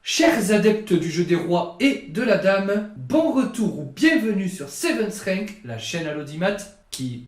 Chers adeptes du jeu des rois et de la dame, bon retour ou bienvenue sur Seventh Rank, la chaîne à l'audimat qui...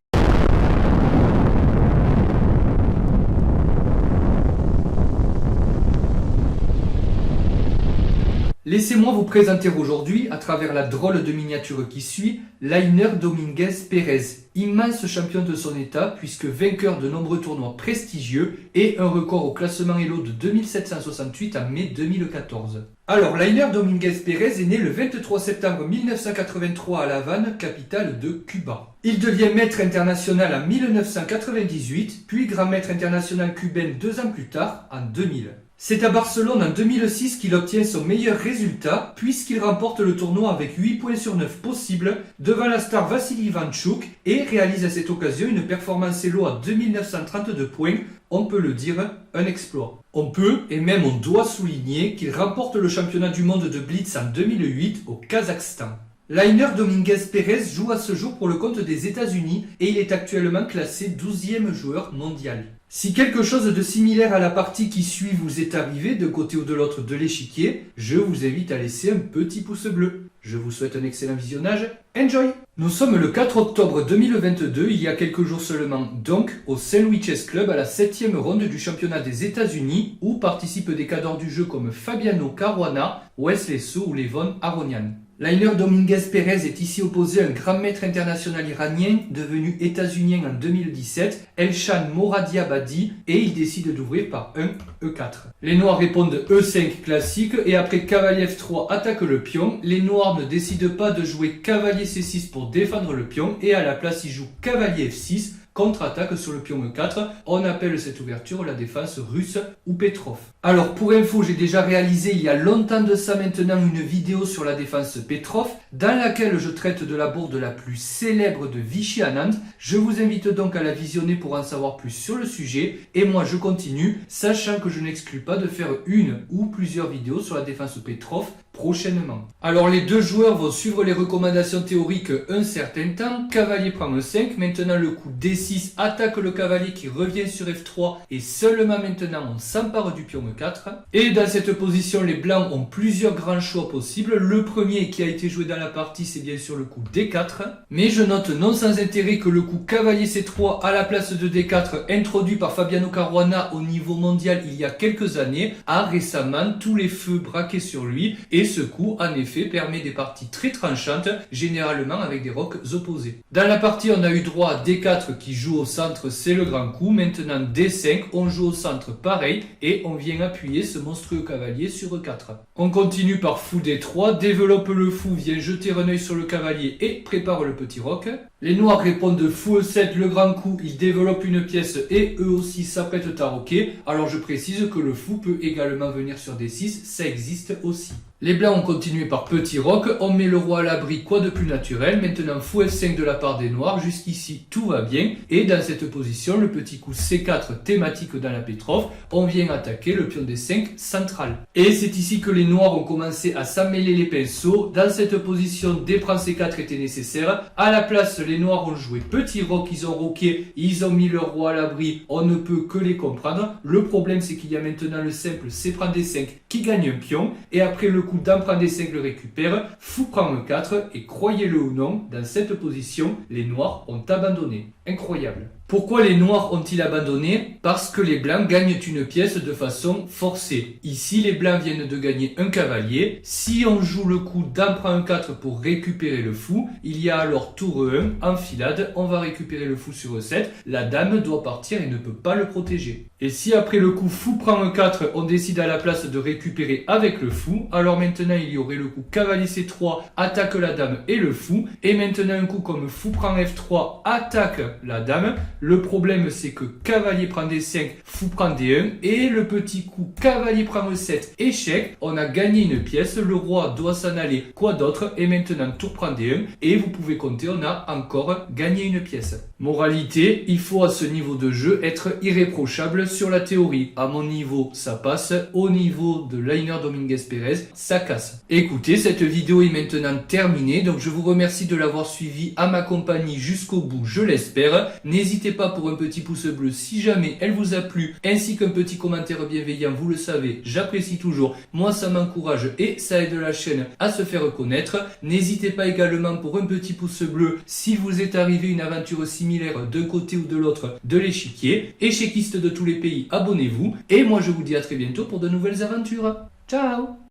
Laissez-moi vous présenter aujourd'hui, à travers la drôle de miniature qui suit, Lainer Dominguez Pérez, immense champion de son état puisque vainqueur de nombreux tournois prestigieux et un record au classement Elo de 2768 en mai 2014. Alors, Lainer Dominguez Pérez est né le 23 septembre 1983 à La Havane, capitale de Cuba. Il devient maître international en 1998, puis grand maître international cubain 2 ans plus tard, en 2000. C'est à Barcelone en 2006 qu'il obtient son meilleur résultat puisqu'il remporte le tournoi avec 8 points sur 9 possibles devant la star Vassili Ivanchuk et réalise à cette occasion une performance Elo à 2932 points, on peut le dire, un exploit. On peut et même on doit souligner qu'il remporte le championnat du monde de Blitz en 2008 au Kazakhstan. Lainer Dominguez Pérez joue à ce jour pour le compte des États-Unis et il est actuellement classé 12e joueur mondial. Si quelque chose de similaire à la partie qui suit vous est arrivé d'un côté ou de l'autre de l'échiquier, je vous invite à laisser un petit pouce bleu. Je vous souhaite un excellent visionnage. Enjoy! Nous sommes le 4 octobre 2022, il y a quelques jours seulement, donc au St. Louis Chess Club à la 7e ronde du championnat des États-Unis où participent des cadors du jeu comme Fabiano Caruana, Wesley So ou Levon Aronian. Lainer Dominguez Pérez est ici opposé à un grand maître international iranien devenu états-unien en 2017, Elshan Moradiabadi, et il décide d'ouvrir par un E4. Les noirs répondent E5 classique et après cavalier F3 attaque le pion. Les noirs ne décident pas de jouer cavalier C6 pour défendre le pion et à la place ils jouent cavalier F6. Contre-attaque sur le pion E4, on appelle cette ouverture la défense russe ou Petrov. Alors pour info, j'ai déjà réalisé il y a longtemps de ça maintenant une vidéo sur la défense Petrov dans laquelle je traite de la bourde la plus célèbre de Vichy Anand. Je vous invite donc à la visionner pour en savoir plus sur le sujet et moi je continue, sachant que je n'exclus pas de faire une ou plusieurs vidéos sur la défense Petrov prochainement. Alors les deux joueurs vont suivre les recommandations théoriques un certain temps. Cavalier prend E5, maintenant le coup D6 attaque le cavalier qui revient sur F3 et seulement maintenant on s'empare du pion E4. Et dans cette position les blancs ont plusieurs grands choix possibles. Le premier qui a été joué dans la partie c'est bien sûr le coup D4. Mais je note non sans intérêt que le coup cavalier C3 à la place de D4 introduit par Fabiano Caruana au niveau mondial il y a quelques années a récemment tous les feux braqués sur lui et ce coup, en effet, permet des parties très tranchantes, généralement avec des rocs opposés. Dans la partie, on a eu droit à D4 qui joue au centre, c'est le grand coup. Maintenant, D5, on joue au centre pareil et on vient appuyer ce monstrueux cavalier sur E4. On continue par fou D3, développe le fou, vient jeter un œil sur le cavalier et prépare le petit roc. Les noirs répondent fou E7, le grand coup, ils développent une pièce et eux aussi s'apprêtent à roquer. Alors je précise que le fou peut également venir sur D6, ça existe aussi. Les blancs ont continué par petit roc, on met le roi à l'abri, quoi de plus naturel. Maintenant fou F5 de la part des noirs, jusqu'ici tout va bien. Et dans cette position, le petit coup C4 thématique dans la Petrov, on vient attaquer le pion D5 central. Et c'est ici que les noirs ont commencé à s'emmêler les pinceaux. Dans cette position, D prend C4 était nécessaire. À la place, les noirs ont joué petit roc, ils ont roqué, ils ont mis leur roi à l'abri, on ne peut que les comprendre. Le problème c'est qu'il y a maintenant le simple C prend D5 qui gagne un pion. Et après le coup dame prend D5 le récupère, fou prend E4 et croyez-le ou non, dans cette position, les noirs ont abandonné. Incroyable. Pourquoi les noirs ont-ils abandonné? Parce que les blancs gagnent une pièce de façon forcée. Ici, les blancs viennent de gagner un cavalier. Si on joue le coup dame prend E4 pour récupérer le fou, il y a alors tour E1, enfilade, on va récupérer le fou sur E7. La dame doit partir et ne peut pas le protéger. Et si après le coup fou prend E4, on décide à la place de récupérer avec le fou, alors maintenant il y aurait le coup cavalier C3, attaque la dame et le fou. Et maintenant un coup comme fou prend F3, attaque la dame. Le problème c'est que cavalier prend D5, fou prend D1 et le petit coup cavalier prend E7, échec. On a gagné une pièce, le roi doit s'en aller, quoi d'autre, et maintenant tour prend D1 et vous pouvez compter, on a encore gagné une pièce. Moralité, il faut à ce niveau de jeu être irréprochable sur la théorie. À mon niveau, ça passe. Au niveau de Lainer Dominguez Pérez, ça casse. Écoutez, cette vidéo est maintenant terminée, donc je vous remercie de l'avoir suivi à ma compagnie jusqu'au bout, je l'espère. N'hésitez N'hésitez pas pour un petit pouce bleu si jamais elle vous a plu, ainsi qu'un petit commentaire bienveillant, vous le savez, j'apprécie toujours. Moi ça m'encourage et ça aide la chaîne à se faire connaître. N'hésitez pas également pour un petit pouce bleu si vous est arrivé une aventure similaire d'un côté ou de l'autre de l'échiquier. Échiquistes de tous les pays, abonnez-vous. Et moi je vous dis à très bientôt pour de nouvelles aventures. Ciao!